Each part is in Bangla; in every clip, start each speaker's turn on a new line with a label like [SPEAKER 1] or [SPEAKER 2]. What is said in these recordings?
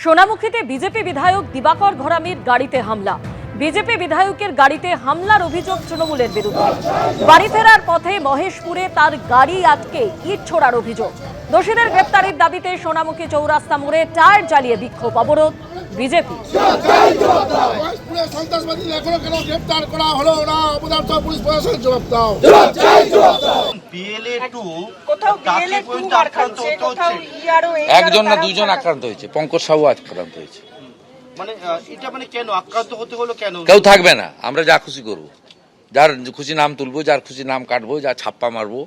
[SPEAKER 1] সোনামুখীতে বিজেপি বিধায়ক দিবাকর ঘরামির গাড়িতে হামলা। বিজেপি বিধায়কের গাড়িতে হামলার অভিযোগ তৃণমূলের বিরুদ্ধে। বাড়ি ফেরার পথে মহেশপুরে তার গাড়ি আটকে ইট ছোড়ার অভিযোগ। দোষীদের গ্রেপ্তারের দাবিতে সোনামুখী চৌরাস্তা মোড়ে টায়ার জ্বালিয়ে বিক্ষোভ অবরোধ বিজেপি।
[SPEAKER 2] একজন না দুইজন আক্রান্ত হয়েছে, পঙ্কজ সাহু আক্রান্ত হয়েছে।
[SPEAKER 3] কেন আক্রান্ত হতে হলো? কেন
[SPEAKER 2] কেউ থাকবে না, আমরা যা খুশি করবো, যার খুশি নাম তুলবো, যার খুশি নাম কাটবো, যা ছাপ্পা মারবো।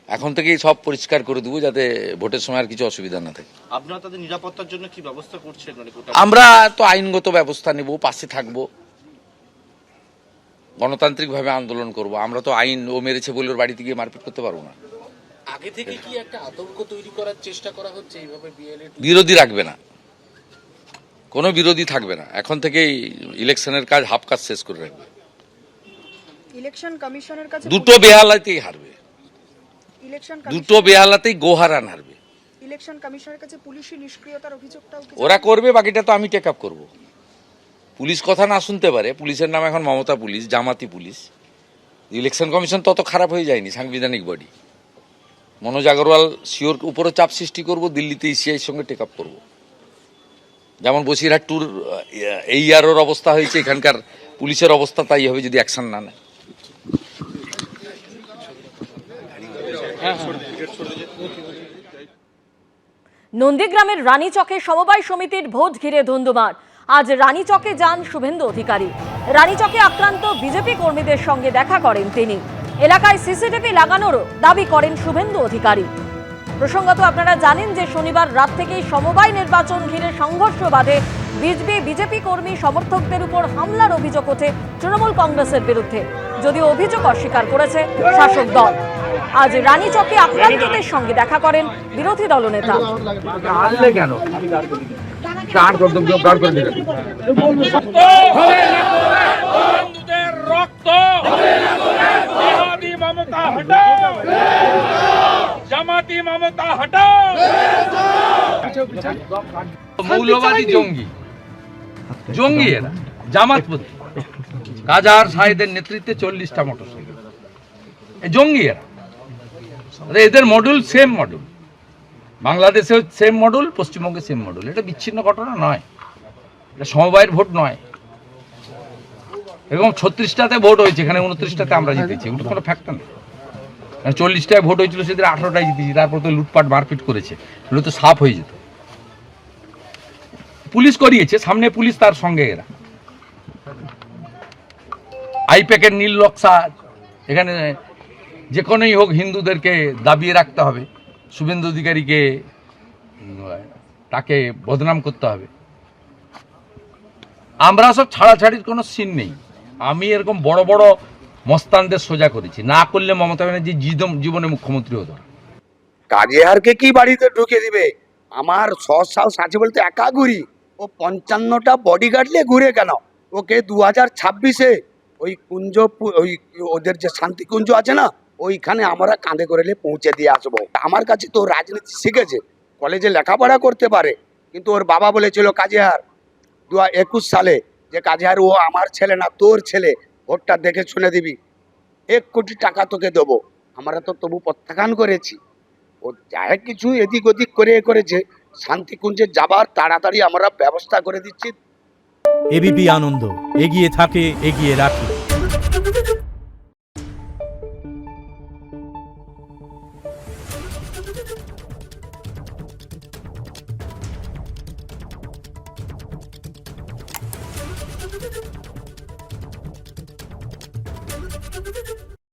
[SPEAKER 2] এখন থেকেই সব পরিষ্কার করে দেবো যাতে ভোটের সময় আর কিছু অসুবিধা না থাকে।
[SPEAKER 3] আপনারা তাদের নিরাপত্তার জন্য কি ব্যবস্থা করছেন?
[SPEAKER 2] আমরা তো আইনগত ব্যবস্থা নেব, পাশে থাকবো, গণতান্ত্রিক ভাবে আন্দোলন করব। আমরা তো আইন ও মেরেছে বলে ওর বাড়িতে গিয়ে মারপিট করতে পারবো না।
[SPEAKER 4] আগে থেকে কি একটা আতঙ্ক তৈরি করার চেষ্টা করা হচ্ছে এইভাবে?
[SPEAKER 2] বিরোধী রাখবে না, কোনো বিরোধী থাকবে না। এখন থেকেই ইলেকশনের কাজ হাফ কাজ শেষ করে রাখবে।
[SPEAKER 5] ইলেকশন কমিশনের কাছে
[SPEAKER 2] দুটো বেহালাতেই হারবে,
[SPEAKER 5] ইলেকশন
[SPEAKER 2] দুটো বেহালাতেই গোহারান হারবে।
[SPEAKER 5] ইলেকশন কমিশনের কাছে পুলিশি নিষ্ক্রিয়তার অভিযোগটাও
[SPEAKER 2] ওরা করবে, বাকিটা তো আমি টেক আপ করবো। পুলিশ কথা না শুনতে পারে, পুলিশের নাম এখন মমতা পুলিশ, জামাতি পুলিশ। ইলেকশন কমিশন তত খারাপ হয়ে যায়নি, সাংবিধানিক বডি। মনোজ আগরওয়াল শিওর উপরে চাপ সৃষ্টি করব, দিল্লিতে ইসিআইর সঙ্গে টেক আপ করবো। যেমন বসিরহাট ট্যুর এই ইয়ারের অবস্থা হয়েছে, এখানকার পুলিশের অবস্থা তাই হবে যদি অ্যাকশন না নেয়।
[SPEAKER 1] নন্দীগ্রামের রানীচকে সমবায় সমিতির ভোট ঘিরে ধুন্ধুমার। আজ রানীচকে যান শুভেন্দু অধিকারী। রানীচকে আক্রান্ত বিজেপি কর্মীদের সঙ্গে দেখা করেন তিনি। এলাকায় সিসিটিভি লাগানোরও দাবি করেন শুভেন্দু অধিকারী। প্রসঙ্গত আপনারা জানেন যে শনিবার রাত থেকেই সমবায় নির্বাচন ঘিরে সংঘর্ষ বাধে। বিজেপি কর্মী সমর্থকদের উপর হামলার অভিযোগ ওঠে তৃণমূল কংগ্রেসের বিরুদ্ধে, যদিও অভিযোগ অস্বীকার করেছে শাসক দল। আজ রানীচকে আক্রান্তদের সঙ্গে দেখা করেন বিরোধী দলনেতা।
[SPEAKER 2] মৌলবাদী জঙ্গি এরা, জামাতপন্থী। কাজার সাহেদের নেতৃত্বে 40টা মোটরসাইকেল, জঙ্গি এরা। এদের মডেল সেম মডেল, বাংলাদেশে সেম মডেল, পশ্চিমবঙ্গে সেম মডেল। এটা বিচ্ছিন্ন ঘটনা নয়, এটা সমবায়ের ভোট নয়। এবং 36টাতে ভোট হয়েছে, এখানে 29টাতে আমরা জিতেছি, ওটা কোনো ফ্যাক্টর নেই। 40টায় ভোট হয়েছিল, সেদিন 18টায় জিতেছি। তারপর তো লুটপাট মারপিট করেছে, এগুলো তো সাফ হয়ে যেত। পুলিশ করিয়েছে, সামনে পুলিশ, তার সঙ্গে এরা। আইপ্যাকের নীল নকশা, এখানে যে কোনোই হোক হিন্দুদেরকে দাবিয়ে রাখতে হবে, শুভেন্দু অধিকারীকে তাকে বদনাম করতে হবে। আমরা সব ছাড়াছাড়ির কোনো সিন নেই। আমি এরকম বড় বড় মস্তানদের সোজা করেছি, না করলে মমতা ব্যানার্জি জীবনে মুখ্যমন্ত্রী হতো না।
[SPEAKER 6] কাজেহারকে কি বাড়িতে ঢুকে দিবে? আমার সাহস আছে বলতে একা ঘুরি, ও 55টা বডিগার্ড নিয়ে ঘুরে কেন? ওকে 2026-এ ওই কুঞ্জ, ওই ওদের যে শান্তিকুঞ্জ আছে না, ওইখানে আমরা কাঁধে করে পৌঁছে দিয়ে আসবো। আমার কাছে তো রাজনীতি শিখেছে, কলেজে লেখাপড়া করতে পারে, কিন্তু ওর বাবা বলেছিল কাজেহার 2021 সালে যে কাজেহার ও আমার ছেলে না তোর ছেলে, ভোটটা দেখে শুনে দিবি, 1 কোটি টাকা তোকে দেবো। আমরা তো তবু প্রত্যাখ্যান করেছি। ও যাই কিছু এদিক ওদিক করেছে, শান্তিকুঞ্জে যাবার তাড়াতাড়ি আমরা ব্যবস্থা করে দিচ্ছি।
[SPEAKER 7] এবিপি আনন্দ, এগিয়ে থাকে, এগিয়ে রাখে।